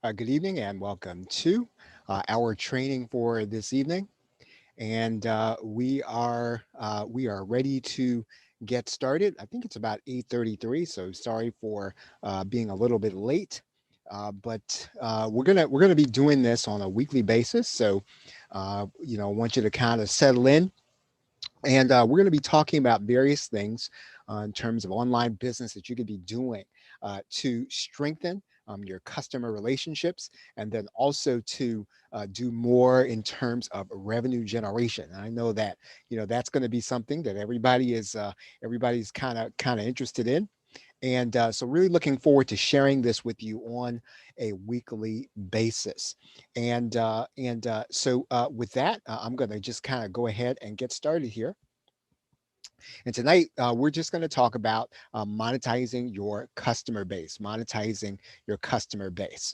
Good evening and welcome to our training for this evening. And we are ready to get started. I think it's about 8:33, so sorry for being a little bit late. But we're gonna be doing this on a weekly basis. So I want you to kind of settle in, and we're going to be talking about various things in terms of online business that you could be doing to strengthen your customer relationships, and then also to do more in terms of revenue generation. And I know that that's going to be something that everybody's kind of interested in. And so, really looking forward to sharing this with you on a weekly basis. With that, I'm going to just kind of go ahead and get started here. And tonight, we're just going to talk about monetizing your customer base, monetizing your customer base.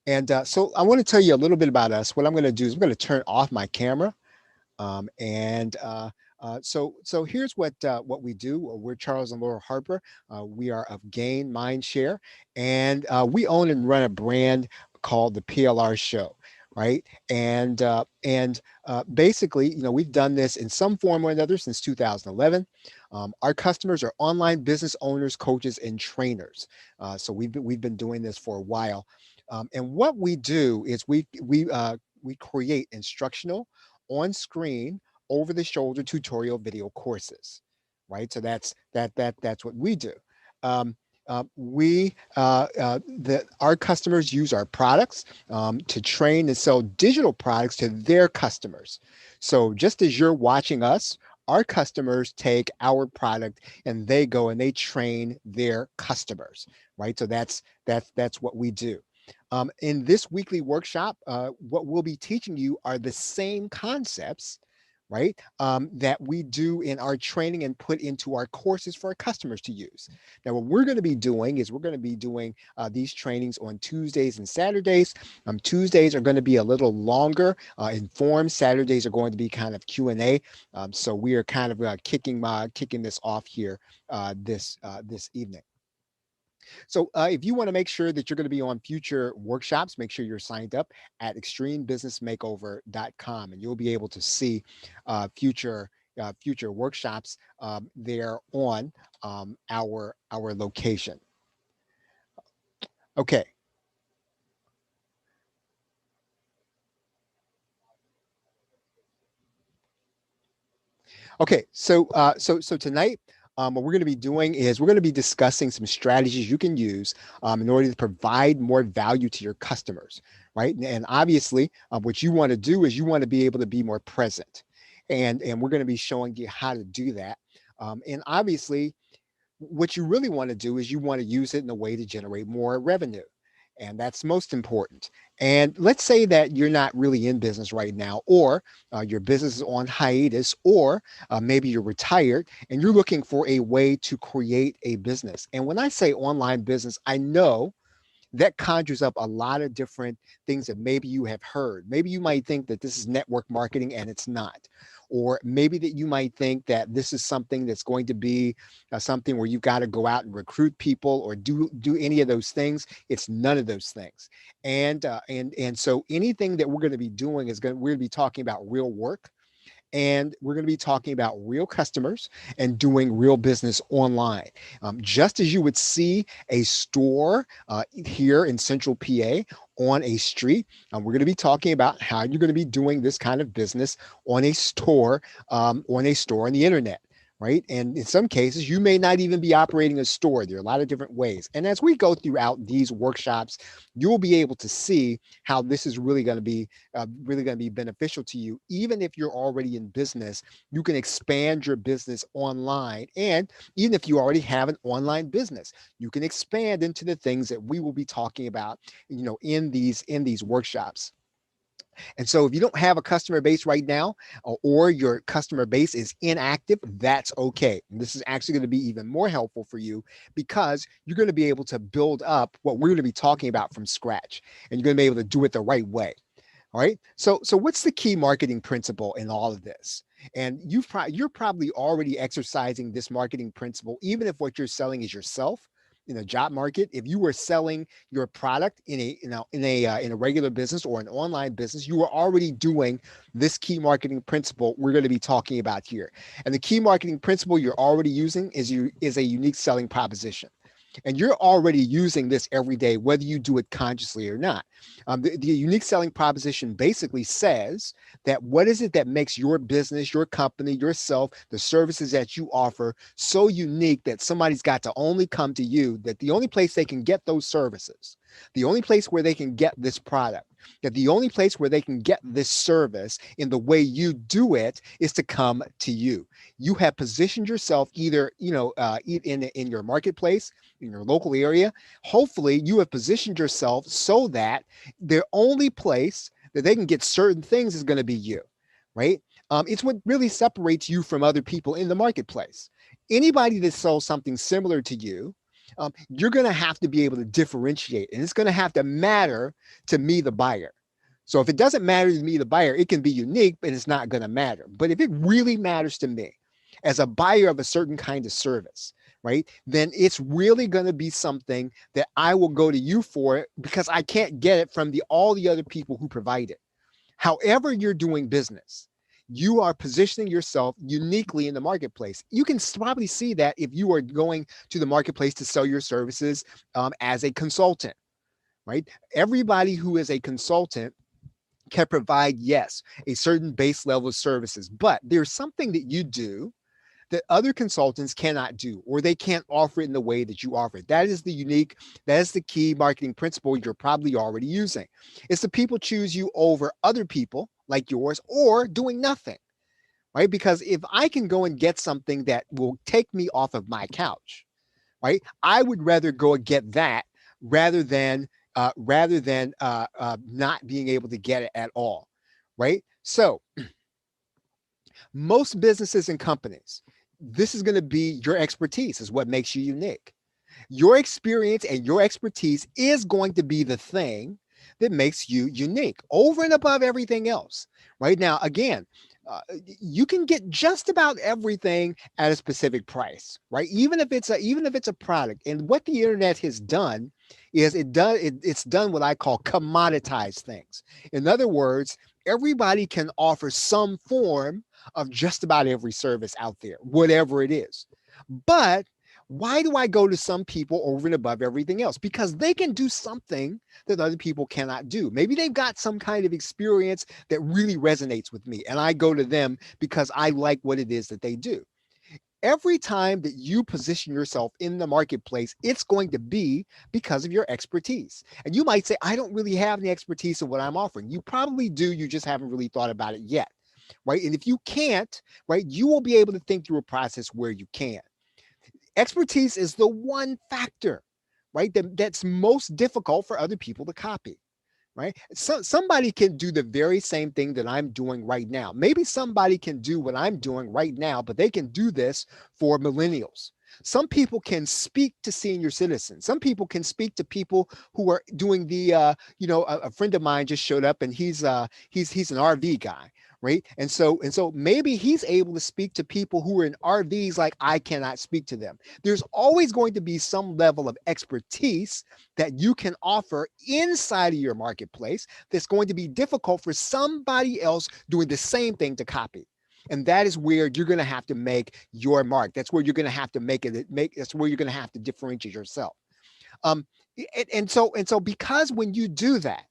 And so, I want to tell you a little bit about us. What I'm going to do is I'm going to turn off my camera. So here's what we do. We're Charles and Laura Harper. We are of Gain Mindshare, and we own and run a brand called the PLR Show, right? And basically, we've done this in some form or another since 2011. Our customers are online business owners, coaches, and trainers. So we've been doing this for a while, and what we do is we create instructional on screen over the shoulder tutorial video courses, right? So that's what we do. um, our customers use our products to train and sell digital products to their customers. So just as you're watching us, our customers take our product and they go and they train their customers, right? So that's what we do. In this weekly workshop, what we'll be teaching you are the same concepts, right? That we do in our training and put into our courses for our customers to use. Now, what we're going to be doing is we're going to be doing these trainings on Tuesdays and Saturdays. Tuesdays are going to be a little longer, informed. Saturdays are going to be kind of Q&A. So we are kind of kicking this off here this evening. So if you want to make sure that you're going to be on future workshops, make sure you're signed up at extremebusinessmakeover.com, and you'll be able to see future workshops there on our location. Okay. Okay, so tonight, what we're going to be doing is we're going to be discussing some strategies you can use in order to provide more value to your customers, right? And obviously, what you want to do is you want to be able to be more present, and we're going to be showing you how to do that. And obviously, what you really want to do is you want to use it in a way to generate more revenue. And that's most important. And let's say that you're not really in business right now, or your business is on hiatus, or maybe you're retired and you're looking for a way to create a business. And when I say online business, I know that conjures up a lot of different things that maybe you have heard. Maybe you might think that this is network marketing and it's not. Or maybe that you might think that this is something that's going to be something where you've got to go out and recruit people or do any of those things. It's none of those things. And so anything that we're going to be doing we're going to be talking about real work, and we're going to be talking about real customers and doing real business online. Just as you would see a store here in Central PA on a street, we're going to be talking about how you're going to be doing this kind of business on a store on the internet. Right. And in some cases, you may not even be operating a store. There are a lot of different ways. And as we go throughout these workshops, you'll be able to see how this is really going to be beneficial to you. Even if you're already in business, you can expand your business online. And even if you already have an online business, you can expand into the things that we will be talking about, in these workshops. And so if you don't have a customer base right now, or your customer base is inactive, that's okay. And this is actually going to be even more helpful for you, because you're going to be able to build up what we're going to be talking about from scratch, and you're going to be able to do it the right way. All right. So what's the key marketing principle in all of this? And you're probably already exercising this marketing principle, even if what you're selling is yourself, in a job market, if you were selling your product in a in a regular business or an online business, you are already doing this key marketing principle we're going to be talking about here. And the key marketing principle you're already using is a unique selling proposition. And you're already using this every day, whether you do it consciously or not. The unique selling proposition basically says that what is it that makes your business, your company, yourself, the services that you offer so unique that somebody's got to only come to you, that the only place they can get those services, the only place where they can get this product, that the only place where they can get this service in the way you do it is to come to you. You have positioned yourself either, in your marketplace, in your local area. Hopefully, you have positioned yourself so that the only place that they can get certain things is going to be you, right? It's what really separates you from other people in the marketplace. Anybody that sells something similar to you, you're going to have to be able to differentiate, and it's going to have to matter to me, the buyer. So if it doesn't matter to me, the buyer, it can be unique, but it's not going to matter. But if it really matters to me as a buyer of a certain kind of service, right, then it's really going to be something that I will go to you for because I can't get it from all the other people who provide it. However you're doing business, you are positioning yourself uniquely in the marketplace. You can probably see that if you are going to the marketplace to sell your services as a consultant, right? Everybody who is a consultant can provide, yes, a certain base level of services, but there's something that you do that other consultants cannot do, or they can't offer it in the way that you offer it. That is the key marketing principle you're probably already using. It's the people choose you over other people like yours or doing nothing, right? Because if I can go and get something that will take me off of my couch, right, I would rather go and get that rather than not being able to get it at all, right? So most businesses and companies, this is going to be your expertise is what makes you unique. Your experience and your expertise is going to be the thing that makes you unique over and above everything else. Right now, again, you can get just about everything at a specific price, right? Even if it's a product. And what the internet has done is it's done what I call commoditize things. In other words, everybody can offer some form of just about every service out there, whatever it is. But why do I go to some people over and above everything else? Because they can do something that other people cannot do. Maybe they've got some kind of experience that really resonates with me, and I go to them because I like what it is that they do. Every time that you position yourself in the marketplace, it's going to be because of your expertise. And you might say, I don't really have any expertise in what I'm offering. You probably do. You just haven't really thought about it yet, right? And if you can't, right, you will be able to think through a process where you can. Expertise is the one factor, right, that's most difficult for other people to copy, right? So somebody can do the very same thing that I'm doing right now. Maybe somebody can do what I'm doing right now, but they can do this for millennials. Some people can speak to senior citizens. Some people can speak to people who are doing a friend of mine just showed up and he's an RV guy, right? And so maybe he's able to speak to people who are in RVs like I cannot speak to them. There's always going to be some level of expertise that you can offer inside of your marketplace that's going to be difficult for somebody else doing the same thing to copy. And that is where you're going to have to make your mark. That's where you're going to have to that's where you're going to have to differentiate yourself. Um, and so because when you do that,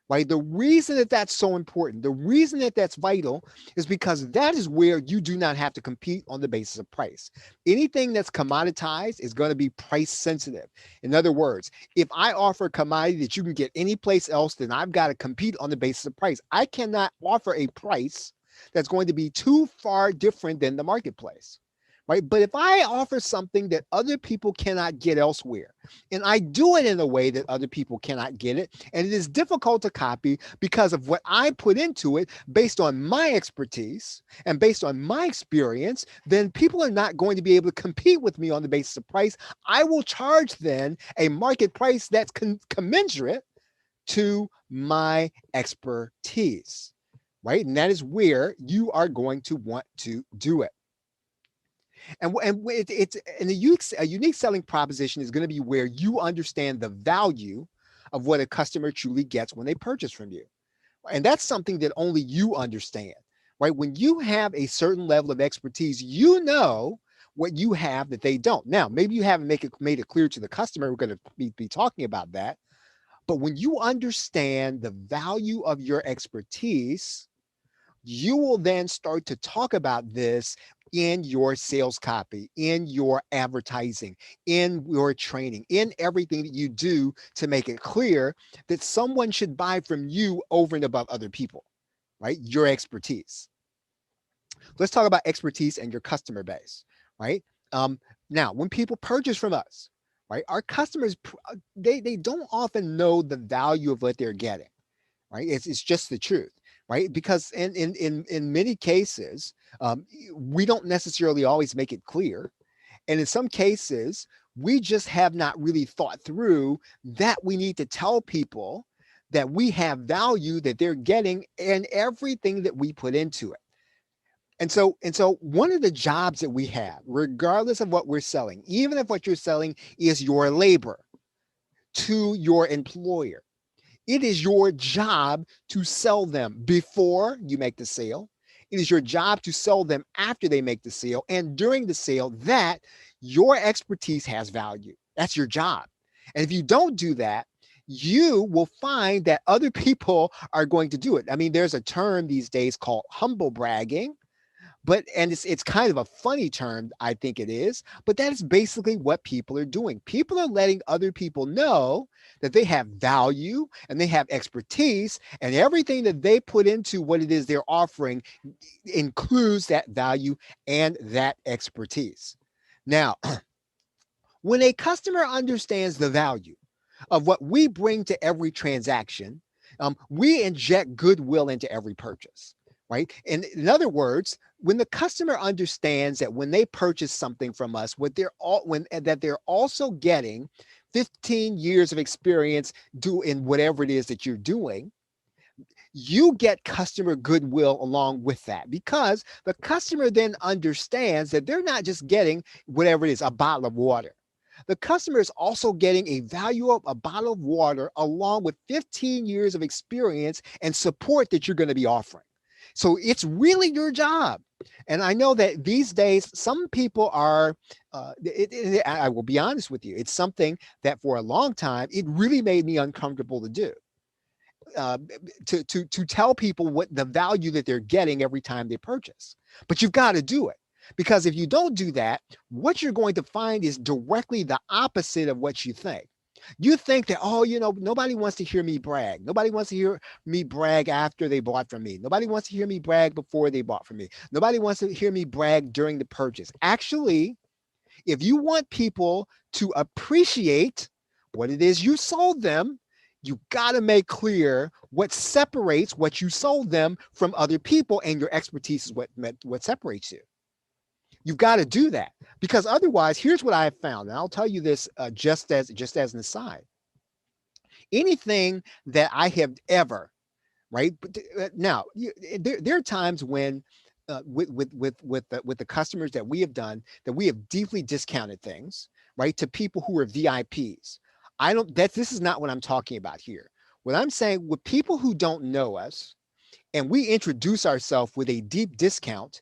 right, the reason that that's so important, the reason that that's vital is because that is where you do not have to compete on the basis of price. Anything that's commoditized is going to be price sensitive. In other words, if I offer a commodity that you can get any place else, then I've got to compete on the basis of price. I cannot offer a price that's going to be too far different than the marketplace, right? But if I offer something that other people cannot get elsewhere, and I do it in a way that other people cannot get it, and it is difficult to copy because of what I put into it based on my expertise and based on my experience, then people are not going to be able to compete with me on the basis of price. I will charge then a market price that's commensurate to my expertise, right? And that is where you are going to want to do it. And a unique selling proposition is going to be where you understand the value of what a customer truly gets when they purchase from you. And that's something that only you understand, right? When you have a certain level of expertise, you know what you have that they don't. Now, maybe you haven't made it clear to the customer. We're going to be talking about that. But when you understand the value of your expertise, you will then start to talk about this in your sales copy, in your advertising, in your training, in everything that you do to make it clear that someone should buy from you over and above other people, right? Your expertise. Let's talk about expertise and your customer base, right? Um, Now, when people purchase from us, right, our customers, they don't often know the value of what they're getting, right? It's just the truth, right? Because in many cases, we don't necessarily always make it clear, and in some cases, we just have not really thought through that we need to tell people that we have value that they're getting in everything that we put into it. And so one of the jobs that we have, regardless of what we're selling, even if what you're selling is your labor to your employer, it is your job to sell them before you make the sale. It is your job to sell them after they make the sale and during the sale that your expertise has value. That's your job. And if you don't do that, you will find that other people are going to do it. I mean, there's a term these days called humble bragging, but and it's kind of a funny term, I think it is, but that is basically what people are doing. People are letting other people know that they have value and they have expertise, and everything that they put into what it is they're offering includes that value and that expertise. Now, when a customer understands the value of what we bring to every transaction, we inject goodwill into every purchase, right? And in other words, when the customer understands that when they purchase something from us, what they're all when that they're also getting 15 years of experience in whatever it is that you're doing, you get customer goodwill along with that because the customer then understands that they're not just getting whatever it is, a bottle of water. The customer is also getting a value of a bottle of water along with 15 years of experience and support that you're going to be offering. So it's really your job. And I know that these days, some people are, I will be honest with you, it's something that for a long time, it really made me uncomfortable to do. Uh, to tell people what the value that they're getting every time they purchase. But you've got to do it. Because if you don't do that, what you're going to find is directly the opposite of what you think. You think that, oh, nobody wants to hear me brag. Nobody wants to hear me brag after they bought from me. Nobody wants to hear me brag before they bought from me. Nobody wants to hear me brag during the purchase. Actually, if you want people to appreciate what it is you sold them, you got to make clear what separates what you sold them from other people, and your expertise is what separates you. You've got to do that because otherwise, here's what I have found, and I'll tell you this just as an aside. Anything that I have ever right? But now, there are times when, with the customers that we have done, that we have deeply discounted things, right, to people who are VIPs. I don't. This is not what I'm talking about here. What I'm saying with people who don't know us, and we introduce ourselves with a deep discount.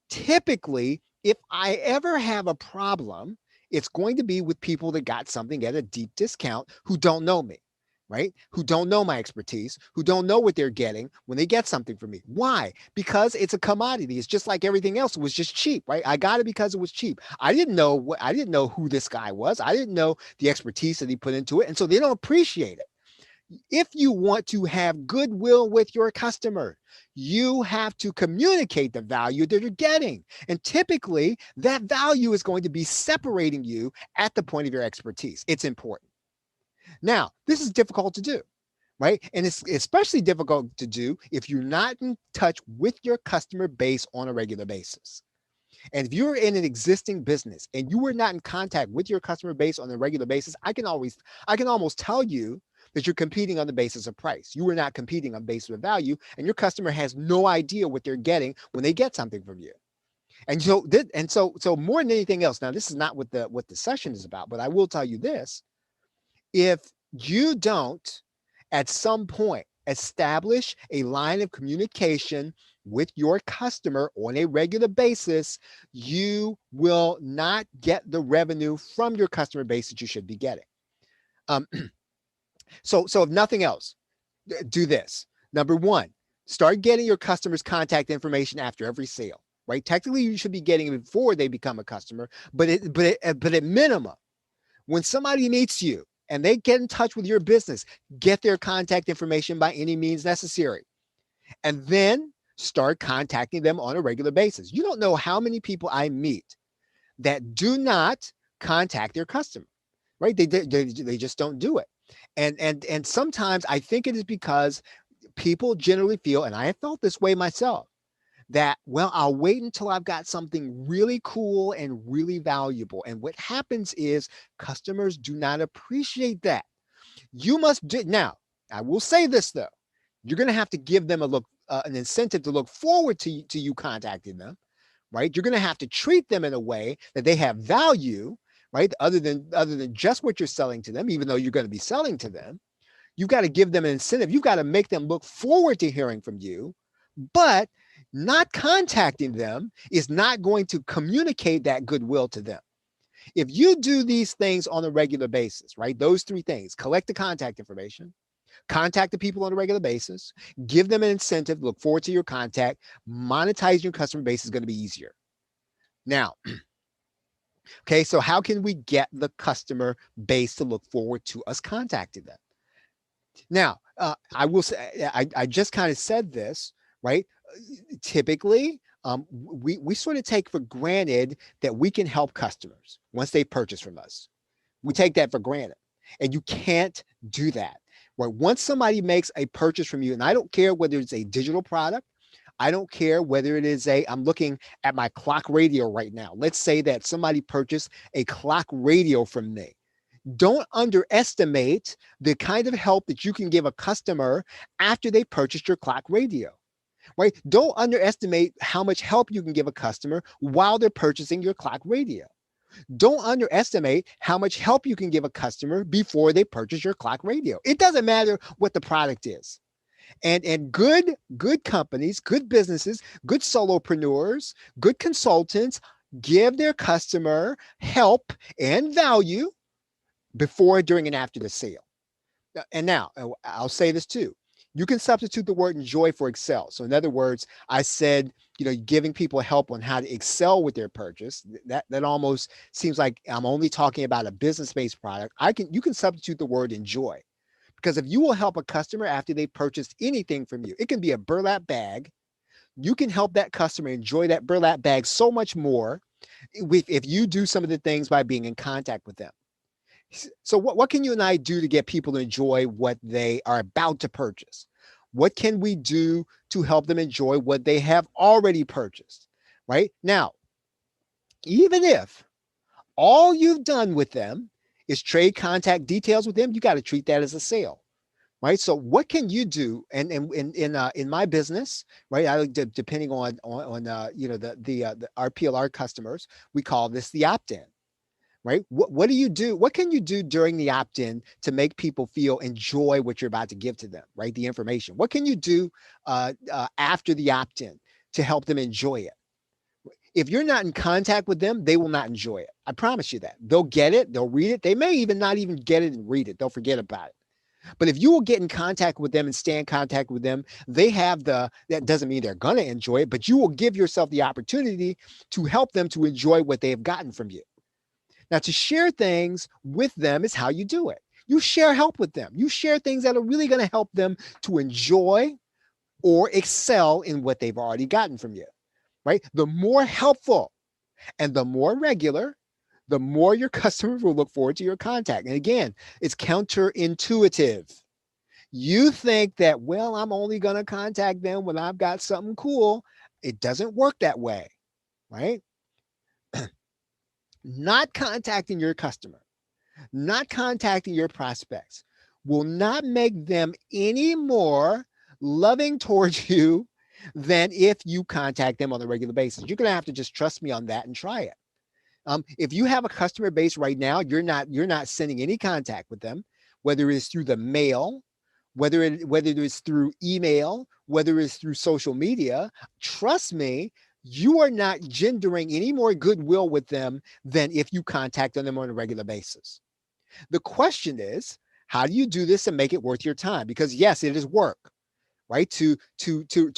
Typically, if I ever have a problem, it's going to be with people that got something at a deep discount who don't know me, right? Who don't know my expertise, who don't know what they're getting when they get something from me. Why? Because it's a commodity. It's just like everything else. It was just cheap, right? I got it because it was cheap. I didn't know who this guy was. I didn't know the expertise that he put into it. And so they don't appreciate it. If you want to have goodwill with your customer, you have to communicate the value that you're getting. And typically, that value is going to be separating you at the point of your expertise. It's important. Now, this is difficult to do, right? And it's especially difficult to do if you're not in touch with your customer base on a regular basis. And if you're in an existing business and you are not in contact with your customer base on a regular basis, I can almost tell you that you're competing on the basis of price. You are not competing on basis of value, and your customer has no idea what they're getting when they get something from you. And so more than anything else, now this is not what the session is about, but I will tell you this: if you don't at some point establish a line of communication with your customer on a regular basis, you will not get the revenue from your customer base that you should be getting. Um, so if nothing else, do this. Number one, start getting your customers' contact information after every sale. Right? Technically, you should be getting it before they become a customer, but at minimum, when somebody meets you and they get in touch with your business, get their contact information by any means necessary, and then start contacting them on a regular basis. You don't know how many people I meet that do not contact their customer, right? They just don't do it. And sometimes I think it is because people generally feel, and I have felt this way myself, that, well, I'll wait until I've got something really cool and really valuable. And what happens is customers do not appreciate that. You must do now. I will say this though, you're going to have to give them an incentive to look forward to you contacting them, right? You're going to have to treat them in a way that they have value, right? Other than just what you're selling to them, even though you're going to be selling to them. You've got to give them an incentive. You've got to make them look forward to hearing from you, but not contacting them is not going to communicate that goodwill to them. If you do these things on a regular basis, right? Those three things: collect the contact information, contact the people on a regular basis, give them an incentive, look forward to your contact, monetize your customer base is going to be easier. Now, okay, so how can we get the customer base to look forward to us contacting them? Now, I will say, I just kind of said this, right? Typically, we sort of take for granted that we can help customers once they purchase from us. We take that for granted, and you can't do that. Right? Once somebody makes a purchase from you, and I don't care whether it's a digital product, I don't care whether it is I'm looking at my clock radio right now. Let's say that somebody purchased a clock radio from me. Don't underestimate the kind of help that you can give a customer after they purchased your clock radio, right? Don't underestimate how much help you can give a customer while they're purchasing your clock radio. Don't underestimate how much help you can give a customer before they purchase your clock radio. It doesn't matter what the product is. And good companies, good businesses, good solopreneurs, good consultants give their customer help and value before, during, and after the sale. And now I'll say this too. You can substitute the word enjoy for excel. So in other words, I said, giving people help on how to excel with their purchase. That almost seems like I'm only talking about a business-based product. You can substitute the word enjoy, because if you will help a customer after they purchased anything from you, it can be a burlap bag. You can help that customer enjoy that burlap bag so much more if you do some of the things by being in contact with them. So what can you and I do to get people to enjoy what they are about to purchase? What can we do to help them enjoy what they have already purchased? Right? Now, even if all you've done with them is trade contact details with them, you got to treat that as a sale. Right. So what can you do? And in my business, right, depending on the our PLR customers, we call this the opt-in. Right? What do you do? What can you do during the opt-in to make people enjoy what you're about to give to them? Right? The information. What can you do after the opt-in to help them enjoy it? If you're not in contact with them, they will not enjoy it. I promise you that. They'll get it. They'll read it. They may even not even get it and read it. They'll forget about it. But if you will get in contact with them and stay in contact with them, that doesn't mean they're going to enjoy it, but you will give yourself the opportunity to help them to enjoy what they have gotten from you. Now, to share things with them is how you do it. You share help with them. You share things that are really going to help them to enjoy or excel in what they've already gotten from you, right? The more helpful and the more regular, the more your customers will look forward to your contact. And again, it's counterintuitive. You think that, well, I'm only going to contact them when I've got something cool. It doesn't work that way, right? Not contacting your customer, not contacting your prospects will not make them any more loving towards you than if you contact them on a regular basis. You're going to have to just trust me on that and try it. If you have a customer base right now, you're not sending any contact with them, whether it's through the mail, whether it's through email, whether it's through social media. Trust me, you are not gendering any more goodwill with them than if you contact them on a regular basis. The question is, how do you do this and make it worth your time? Because yes, it is work, right? To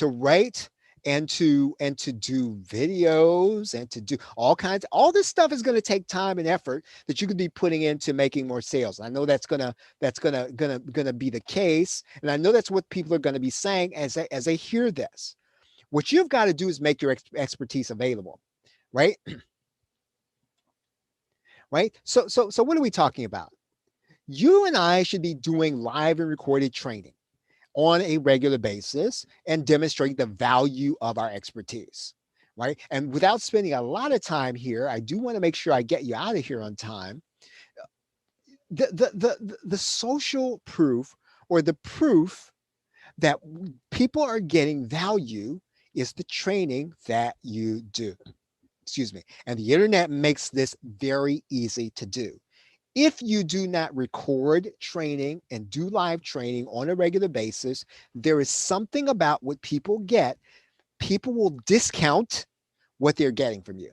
write and to do videos and to do all this stuff is going to take time and effort that you could be putting into making more sales. I know that's gonna be the case, and I know that's what people are going to be saying as they hear this. What you've got to do is make your expertise available, right? Right. So what are we talking about? You and I should be doing live and recorded training on a regular basis and demonstrate the value of our expertise, right? And without spending a lot of time here, I do want to make sure I get you out of here on time. The social proof, or the proof that people are getting value, is the training that you do. Excuse me. And the internet makes this very easy to do. If you do not record training and do live training on a regular basis, there is something about what people get. People will discount what they're getting from you.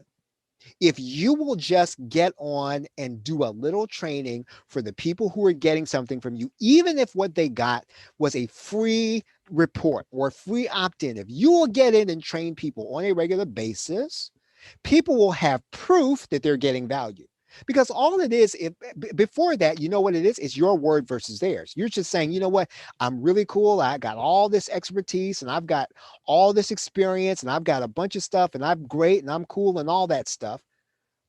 If you will just get on and do a little training for the people who are getting something from you, even if what they got was a free report or a free opt-in, if you will get in and train people on a regular basis, people will have proof that they're getting value. Because all it is, if before that, you know what it is? It's your word versus theirs. You're just saying, you know what? I'm really cool. I got all this expertise and I've got all this experience and I've got a bunch of stuff and I'm great and I'm cool and all that stuff.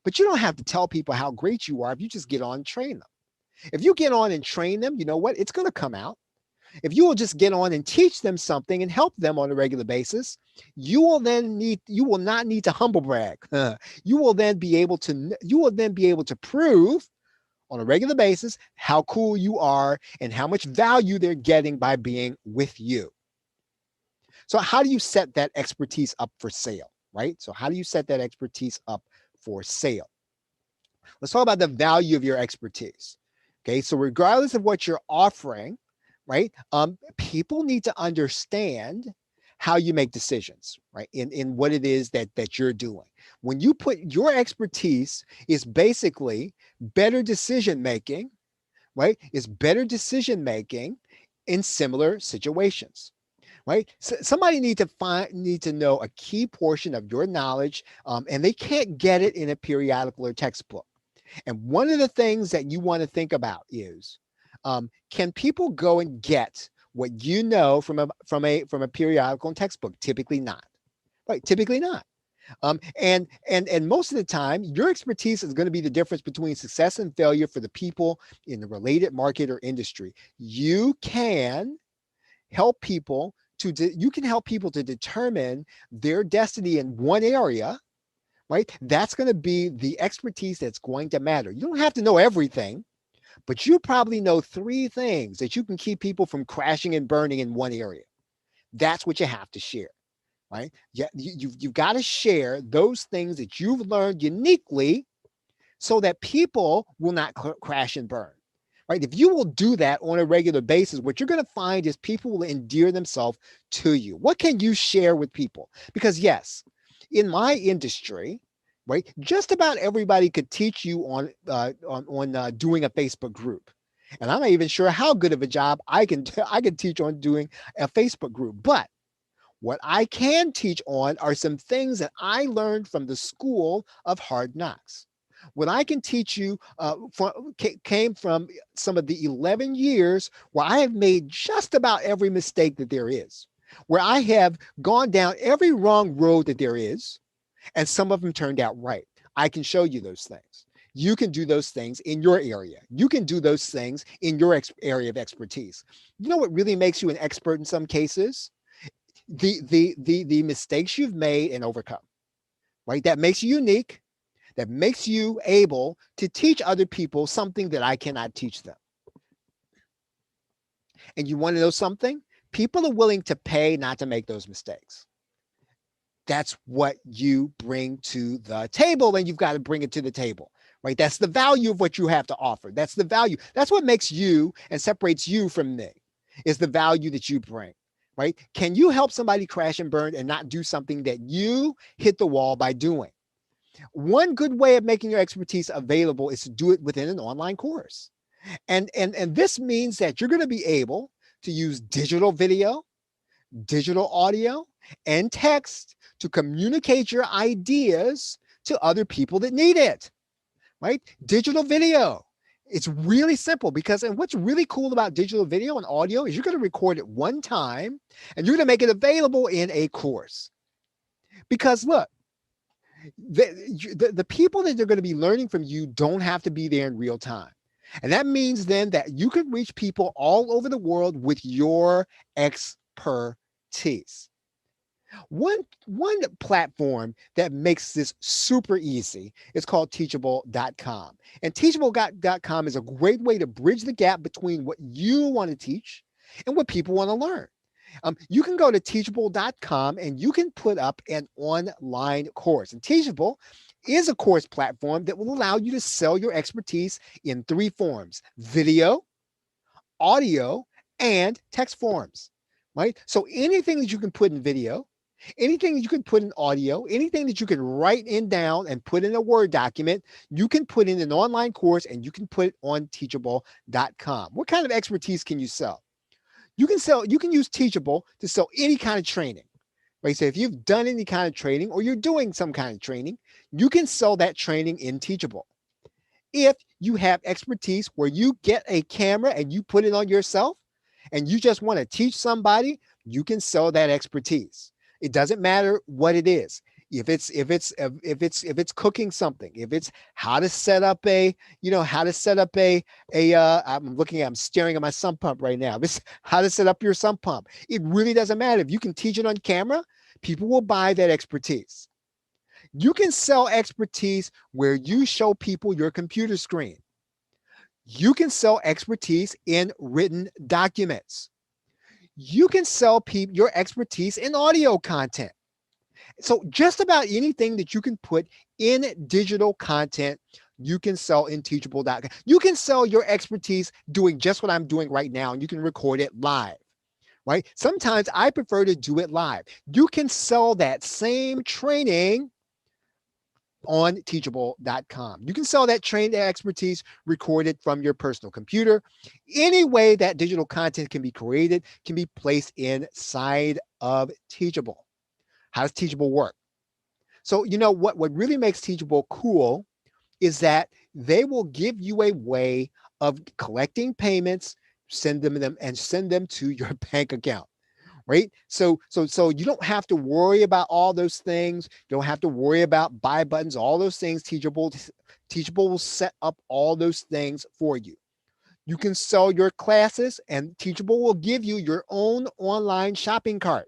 But you don't have to tell people how great you are if you just get on and train them. If you get on and train them, you know what? It's going to come out. If you will just get on and teach them something and help them on a regular basis, you will not need to humble brag. You will then be able to prove on a regular basis how cool you are and how much value they're getting by being with you. So how do you set that expertise up for sale, right? So how do you set that expertise up for sale? Let's talk about the value of your expertise. Okay, so regardless of what you're offering, right? People need to understand how you make decisions, right? In what it is that you're doing. When you put your expertise is basically better decision making, right? Is better decision making in similar situations, right? So somebody need to know a key portion of your knowledge, and they can't get it in a periodical or textbook. And one of the things that you want to think about is, can people go and get what you know from a periodical and textbook? Typically not, right? Typically not. And most of the time, your expertise is going to be the difference between success and failure for the people in the related market or industry. You can help people to determine their destiny in one area, right? That's going to be the expertise that's going to matter. You don't have to know everything, but you probably know 3 things that you can keep people from crashing and burning in one area. That's what you have to share, right? Yeah, you've got to share those things that you've learned uniquely so that people will not crash and burn. Right? If you will do that on a regular basis, what you're going to find is people will endear themselves to you. What can you share with people? Because yes, in my industry, right, just about everybody could teach you on doing a Facebook group, and I'm not even sure how good of a job I can teach on doing a Facebook group. But what I can teach on are some things that I learned from the school of hard knocks. What I can teach you came from some of the 11 years where I have made just about every mistake that there is, where I have gone down every wrong road that there is, and some of them turned out right. I can show you those things. You can do those things in your area. You can do those things in your area of expertise. You know what really makes you an expert in some cases? The mistakes you've made and overcome, right? That makes you unique. That makes you able to teach other people something that I cannot teach them. And you want to know something? People are willing to pay not to make those mistakes. That's what you bring to the table, and you've got to bring it to the table, right? That's the value of what you have to offer. That's the value. That's what makes you and separates you from me, is the value that you bring, right? Can you help somebody crash and burn and not do something that you hit the wall by doing? One good way of making your expertise available is to do it within an online course. And this means that you're going to be able to use digital video, digital audio, and text to communicate your ideas to other people that need it, right? Digital video. It's really simple because, and what's really cool about digital video and audio is you're going to record it one time and you're going to make it available in a course. Because look, the people that they're going to be learning from you don't have to be there in real time. And that means then that you can reach people all over the world with your expertise. One platform that makes this super easy is called Teachable.com. And Teachable.com is a great way to bridge the gap between what you want to teach and what people want to learn. You can go to Teachable.com and you can put up an online course. And Teachable is a course platform that will allow you to sell your expertise in three forms: video, audio, and text forms, right? So anything that you can put in video, anything that you can put in audio, anything that you can write in down and put in a Word document, you can put in an online course and you can put it on Teachable.com. What kind of expertise can you sell? You can use Teachable to sell any kind of training, right? So if you've done any kind of training or you're doing some kind of training, you can sell that training in Teachable. If you have expertise where you get a camera and you put it on yourself and you just want to teach somebody, you can sell that expertise. It doesn't matter what it is. If it's cooking something, if it's how to set up I'm staring at my sump pump right now. It's how to set up your sump pump. It really doesn't matter. If you can teach it on camera, people will buy that expertise. You can sell expertise where you show people your computer screen. You can sell expertise in written documents. You can sell your expertise in audio content. So just about anything that you can put in digital content, you can sell in Teachable.com. You can sell your expertise doing just what I'm doing right now, and you can record it live, right? Sometimes I prefer to do it live. You can sell that same training on Teachable.com. You can sell that trained expertise recorded from your personal computer. Any way that digital content can be created can be placed inside of Teachable. How does Teachable work? So, what really makes Teachable cool is that they will give you a way of collecting payments, send them to your bank account, right? So you don't have to worry about all those things. You don't have to worry about buy buttons, all those things. Teachable will set up all those things for you. You can sell your classes, and Teachable will give you your own online shopping cart.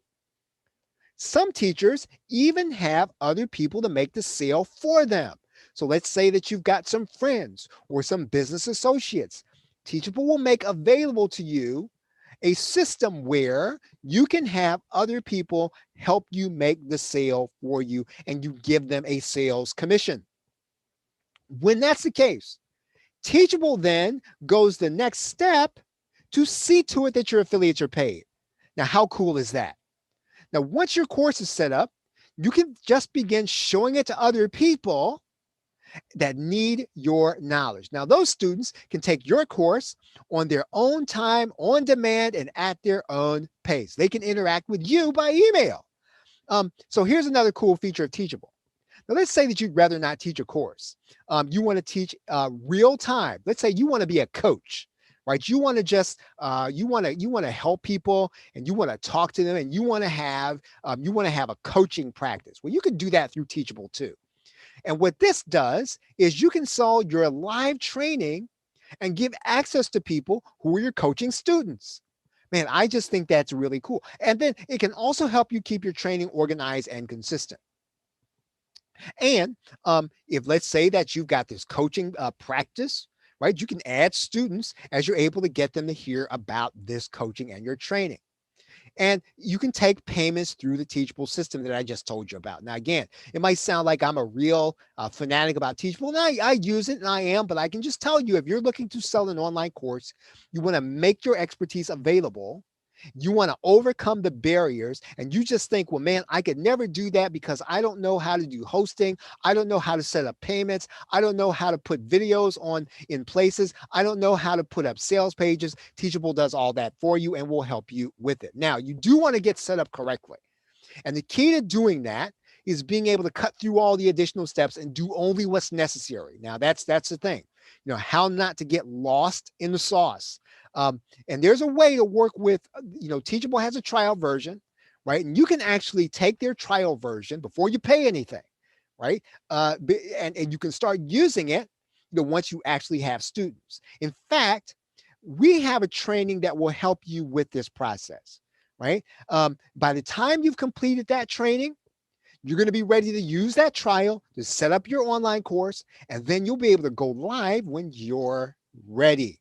Some teachers even have other people to make the sale for them. So let's say that you've got some friends or some business associates. Teachable will make available to you a system where you can have other people help you make the sale for you and you give them a sales commission. When that's the case, Teachable then goes the next step to see to it that your affiliates are paid. Now, how cool is that? Now, once your course is set up, you can just begin showing it to other people that need your knowledge. Now, those students can take your course on their own time, on demand, and at their own pace. They can interact with you by email. So here's another cool feature of Teachable. Now, let's say that you'd rather not teach a course. You want to teach real time. Let's say you want to be a coach, right? You want to just you want to help people, and you want to talk to them, and you want to have a coaching practice. Well, you can do that through Teachable too. And what this does is you can sell your live training and give access to people who are your coaching students. Man, I just think that's really cool. And then it can also help you keep your training organized and consistent. And if let's say that you've got this coaching practice, right, you can add students as you're able to get them to hear about this coaching and your training. And you can take payments through the Teachable system that I just told you about. Now, again, it might sound like I'm a real fanatic about Teachable, and I use it, and I am, but I can just tell you, if you're looking to sell an online course, you want to make your expertise available. You want to overcome the barriers, and you just think, well, man, I could never do that because I don't know how to do hosting. I don't know how to set up payments. I don't know how to put videos on in places. I don't know how to put up sales pages. Teachable does all that for you and will help you with it. Now, you do want to get set up correctly. And the key to doing that is being able to cut through all the additional steps and do only what's necessary. Now, that's the thing. How not to get lost in the sauce. And there's a way to work with, Teachable has a trial version, right? And you can actually take their trial version before you pay anything, right? And you can start using it, once you actually have students. In fact, we have a training that will help you with this process, right? By the time you've completed that training, you're going to be ready to use that trial to set up your online course, and then you'll be able to go live when you're ready.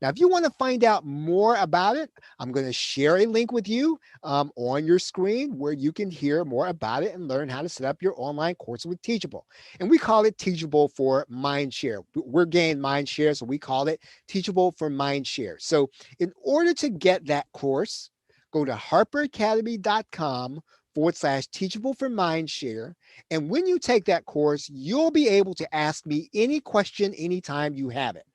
Now, if you want to find out more about it, I'm going to share a link with you on your screen where you can hear more about it and learn how to set up your online course with Teachable. And we call it Teachable for Mindshare. We're gaining Mindshare, so we call it Teachable for Mindshare. So in order to get that course, go to harperacademy.com/teachable for Mindshare. And when you take that course, you'll be able to ask me any question anytime you have it.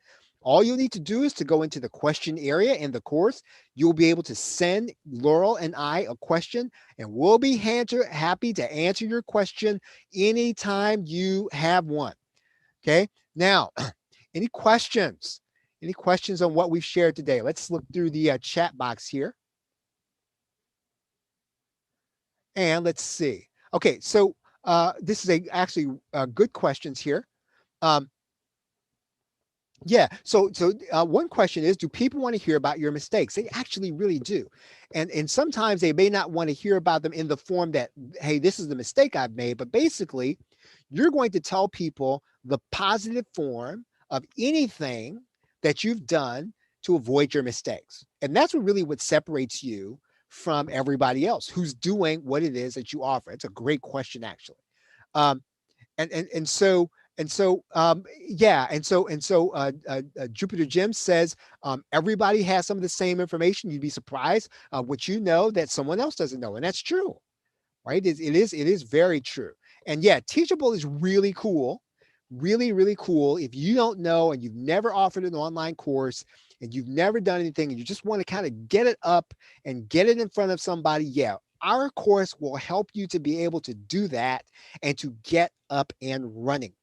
All you need to do is to go into the question area in the course. You'll be able to send Laurel and I a question, and we'll be happy to answer your question anytime you have one. Okay. Now, any questions? Any questions on what we've shared today? Let's look through the chat box here. And let's see. Okay, so this is actually good questions here. Um, Yeah. So one question is, do people want to hear about your mistakes? They actually really do. And sometimes they may not want to hear about them in the form that, hey, this is the mistake I've made. But basically, you're going to tell people the positive form of anything that you've done to avoid your mistakes. And that's what separates you from everybody else who's doing what it is that you offer. It's a great question, actually. Um, and Jupiter Jim says everybody has some of the same information. You'd be surprised what you know that someone else doesn't know, and that's true, right? It is very true. And yeah, Teachable is really cool, really really cool. If you don't know and you've never offered an online course and you've never done anything and you just want to kind of get it up and get it in front of somebody, yeah, our course will help you to be able to do that and to get up and running.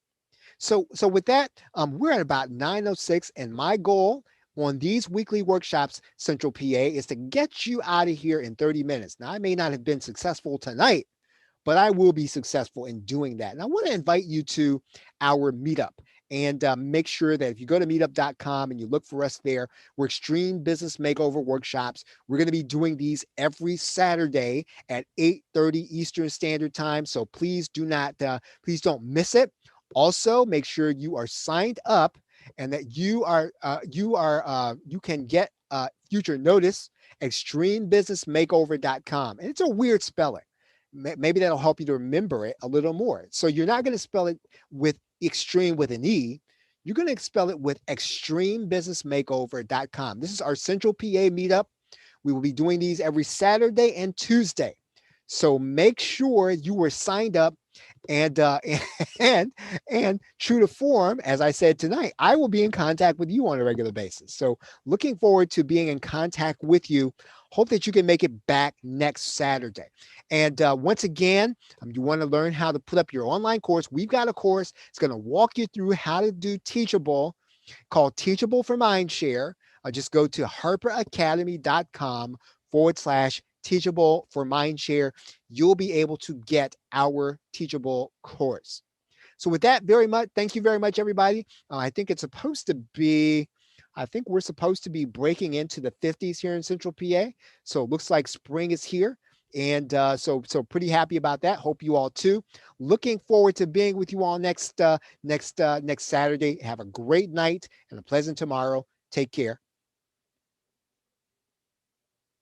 So with that, we're at about 9:06, and my goal on these weekly workshops, Central PA, is to get you out of here in 30 minutes. Now, I may not have been successful tonight, but I will be successful in doing that. And I want to invite you to our meetup. And make sure that if you go to meetup.com and you look for us there, we're Extreme Business Makeover Workshops. We're going to be doing these every Saturday at 8:30 Eastern Standard Time. So please please don't miss it. Also, make sure you are signed up and that you can get future notice, extremebusinessmakeover.com. And it's a weird spelling. Maybe that'll help you to remember it a little more. So you're not going to spell it with extreme with an E. You're going to spell it with extremebusinessmakeover.com. This is our Central PA meetup. We will be doing these every Saturday and Tuesday. So make sure you were signed up and and and true to form, as I said tonight, I will be in contact with you on a regular basis. So looking forward to being in contact with you. Hope that you can make it back next Saturday. And once again, you want to learn how to put up your online course. We've got a course. It's going to walk you through how to do Teachable, called Teachable for Mindshare. Just go to harperacademy.com/Teachable for Mindshare. You'll be able to get our Teachable course. So with that, thank you very much, everybody. I think we're supposed to be breaking into the 50s here in Central PA. So it looks like spring is here. And so pretty happy about that. Hope you all too. Looking forward to being with you all next Saturday. Have a great night and a pleasant tomorrow. Take care.